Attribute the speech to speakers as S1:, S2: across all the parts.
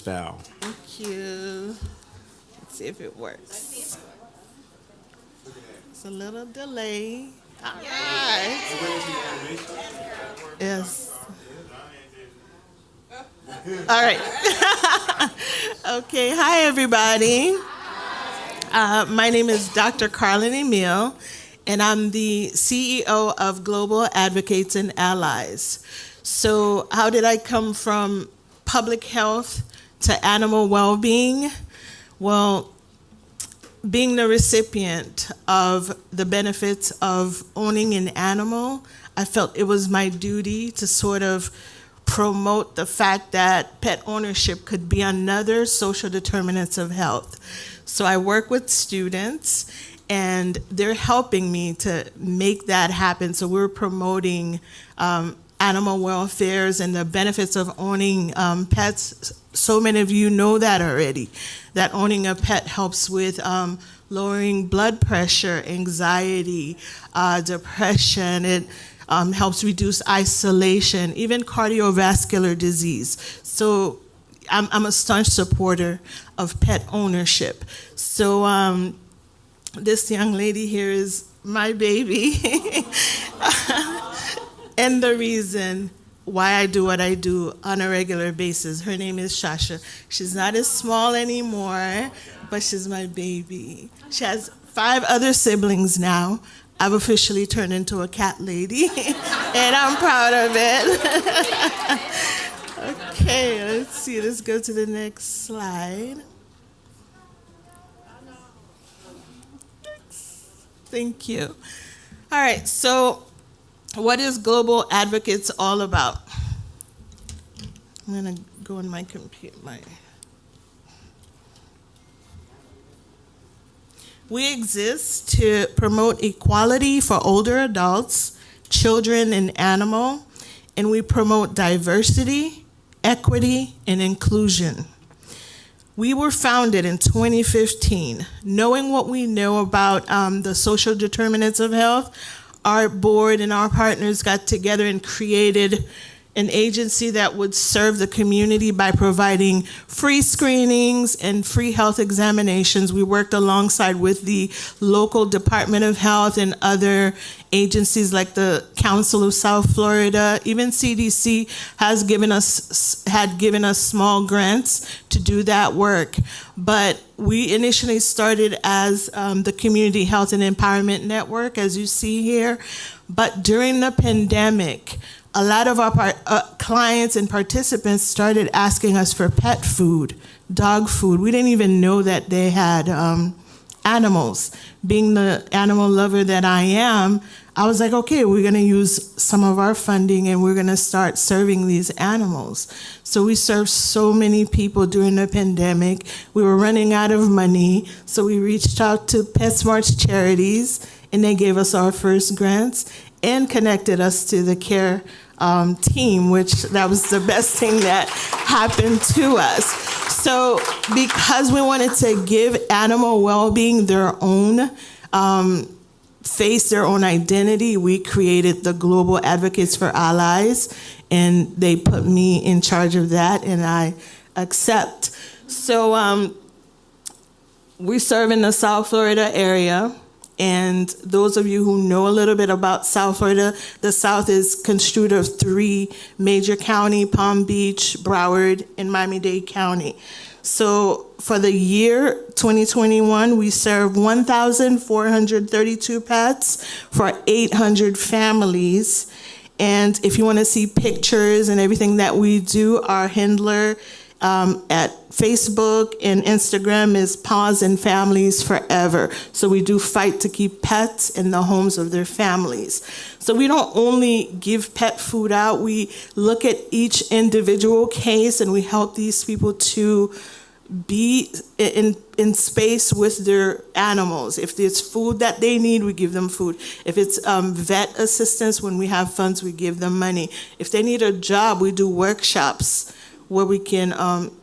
S1: style.
S2: Thank you. Let's see if it works. It's a little delay. All right. Yes. All right. Okay. Hi, everybody. My name is Dr. Karlyn Emile, and I'm the CEO of Global Advocates and Allies. So, how did I come from public health to animal well-being? Well, being the recipient of the benefits of owning an animal, I felt it was my duty to sort of promote the fact that pet ownership could be another social determinants of health. So I work with students, and they're helping me to make that happen. So we're promoting animal welfares and the benefits of owning pets. So many of you know that already, that owning a pet helps with lowering blood pressure, anxiety, depression. It helps reduce isolation, even cardiovascular disease. So I'm a staunch supporter of pet ownership. So this young lady here is my baby. And the reason why I do what I do on a regular basis. Her name is Shasha. She's not as small anymore, but she's my baby. She has 5 other siblings now. I've officially turned into a cat lady, and I'm proud of it. Okay, let's see. Let's go to the next slide. Thank you. All right, so what is Global Advocates all about? I'm going to go on my computer. We exist to promote equality for older adults, children, and animal, and we promote diversity, equity, and inclusion. We were founded in 2015. Knowing what we know about the social determinants of health, our board and our partners got together and created an agency that would serve the community by providing free screenings and free health examinations. We worked alongside with the local Department of Health and other agencies like the Council of South Florida. Even CDC had given us small grants to do that work. But we initially started as the Community Health and Empowerment Network, as you see here. But during the pandemic, a lot of our clients and participants started asking us for pet food, dog food. We didn't even know that they had animals. Being the animal lover that I am, I was like, okay, we're gonna use some of our funding and we're gonna start serving these animals. So we served so many people during the pandemic. We were running out of money, so we reached out to PetSmart's charities, and they gave us our first grants and connected us to the C.A.R.E team, which that was the best thing that happened to us. So because we wanted to give animal well-being their own face, their own identity, we created the Global Advocates for Allies, and they put me in charge of that, and I accept. So we serve in the South Florida area. And those of you who know a little bit about South Florida, the South is construed of 3 major counties: Palm Beach, Broward, and Miami-Dade County. So for the year 2021, we served 1,432 pets for 800 families. And if you want to see pictures and everything that we do, our handler at Facebook and Instagram is Paws and Families Forever. So we do fight to keep pets in the homes of their families. So we don't only give pet food out, we look at each individual case and we help these people to be in space with their animals. If there's food that they need, we give them food. If it's vet assistance, when we have funds, we give them money. If they need a job, we do workshops where we can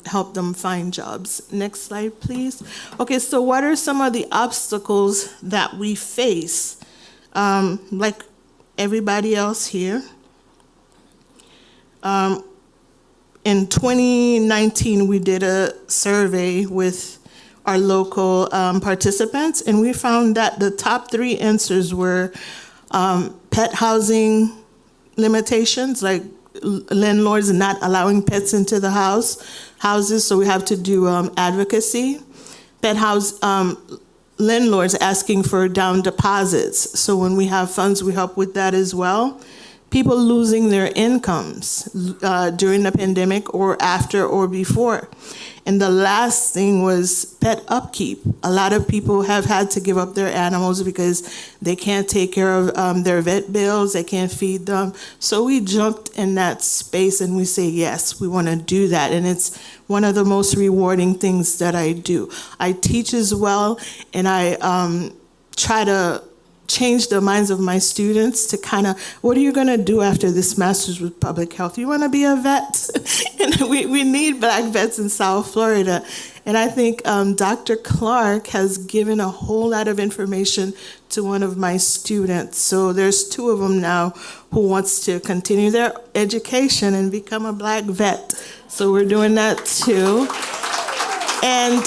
S2: help them find jobs. Next slide, please. Okay, so what are some of the obstacles that we face? Like everybody else here. In 2019, we did a survey with our local participants, and we found that the top 3 answers were pet housing limitations, like landlords not allowing pets into the houses, so we have to do advocacy. Pet house landlords asking for down deposits, so when we have funds, we help with that as well. People losing their incomes during the pandemic or after or before. And the last thing was pet upkeep. A lot of people have had to give up their animals because they can't take care of their vet bills, they can't feed them. So we jumped in that space and we say, yes, we want to do that. And it's one of the most rewarding things that I do. I teach as well, and I try to change the minds of my students to kind of, what are you going to do after this master's with public health? You want to be a vet? And we need Black vets in South Florida. And I think Dr. Clark has given a whole lot of information to one of my students. So there's 2 of them now who wants to continue their education and become a Black vet. So we're doing that too. And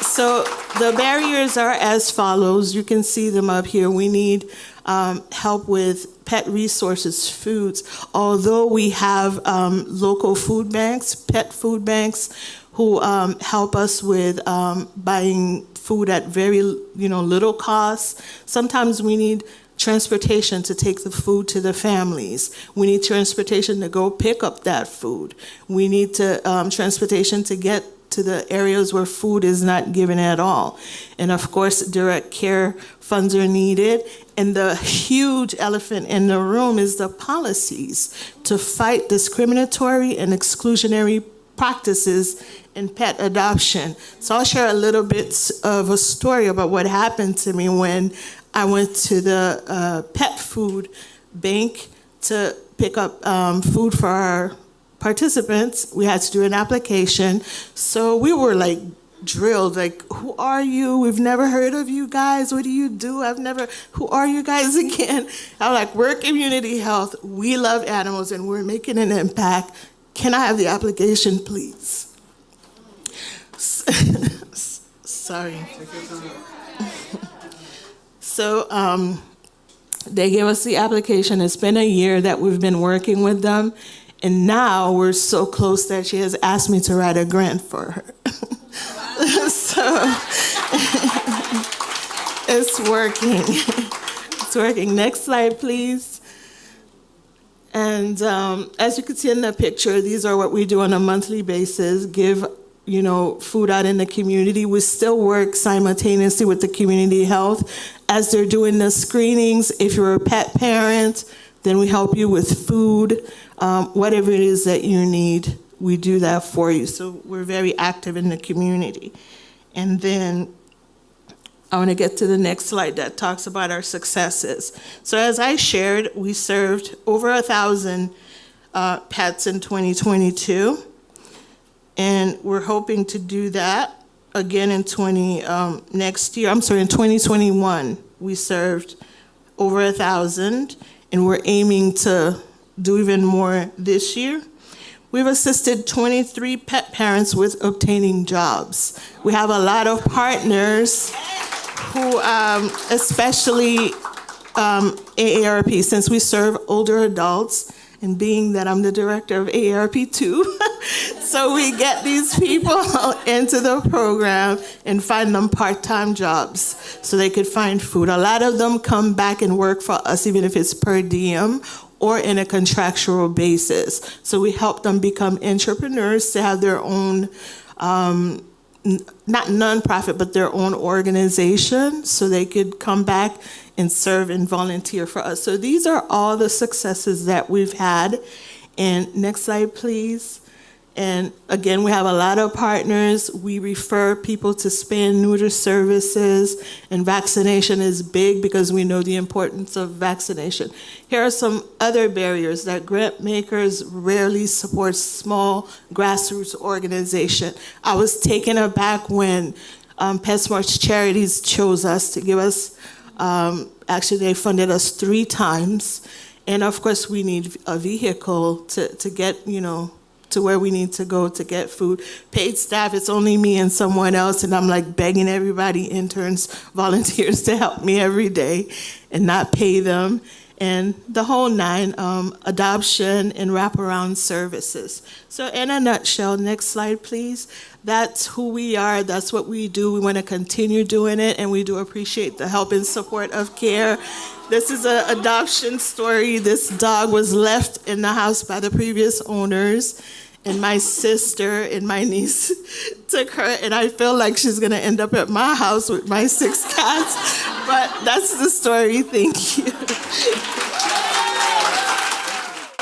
S2: so the barriers are as follows. You can see them up here. We need help with pet resources, foods. Although we have local food banks, pet food banks, who help us with buying food at very little cost. Sometimes we need transportation to take the food to the families. We need transportation to go pick up that food. We need transportation to get to the areas where food is not given at all. And of course, direct care funds are needed. And the huge elephant in the room is the policies to fight discriminatory and exclusionary practices in pet adoption. So I'll share a little bit of a story about what happened to me when I went to the pet food bank to pick up food for our participants. We had to do an application. So we were like drilled, like, who are you? We've never heard of you guys. What do you do? Who are you guys again? I'm like, we're community health. We love animals and we're making an impact. Can I have the application, please? Sorry. So they gave us the application. It's been a year that we've been working with them. And now we're so close that she has asked me to write a grant for her. So it's working. It's working. Next slide, please. And as you can see in the picture, these are what we do on a monthly basis, give food out in the community. We still work simultaneously with the community health as they're doing the screenings. If you're a pet parent, then we help you with food. Whatever it is that you need, we do that for you. So we're very active in the community. And then I want to get to the next slide that talks about our successes. So as I shared, we served over 1,000 pets in 2022. And we're hoping to do that again in 2021. We served over 1,000, and we're aiming to do even more this year. We've assisted 23 pet parents with obtaining jobs. We have a lot of partners who, especially AARP, since we serve older adults, and being that I'm the director of AARP too, so we get these people into the program and find them part-time jobs so they could find food. A lot of them come back and work for us, even if it's per diem or in a contractual basis. So we help them become entrepreneurs to have their own, not nonprofit, but their own organization so they could come back and serve and volunteer for us. So these are all the successes that we've had. And next slide, please. And again, we have a lot of partners. We refer people to spay and neuter services, and vaccination is big because we know the importance of vaccination. Here are some other barriers that grant makers rarely support small grassroots organizations. I was taken aback when PetSmart's charities chose us to give us, actually they funded us 3 times. And of course we need a vehicle to get, to where we need to go to get food. Paid staff, it's only me and someone else, and I'm like begging everybody, interns, volunteers, to help me every day and not pay them. And the whole nine, adoption and wraparound services. So in a nutshell, next slide, please. That's who we are, that's what we do. We want to continue doing it, and we do appreciate the help and support of C.A.R.E. This is an adoption story. This dog was left in the house by the previous owners, and my sister and my niece took her, and I feel like she's gonna end up at my house with my 6 cats, but that's the story. Thank you.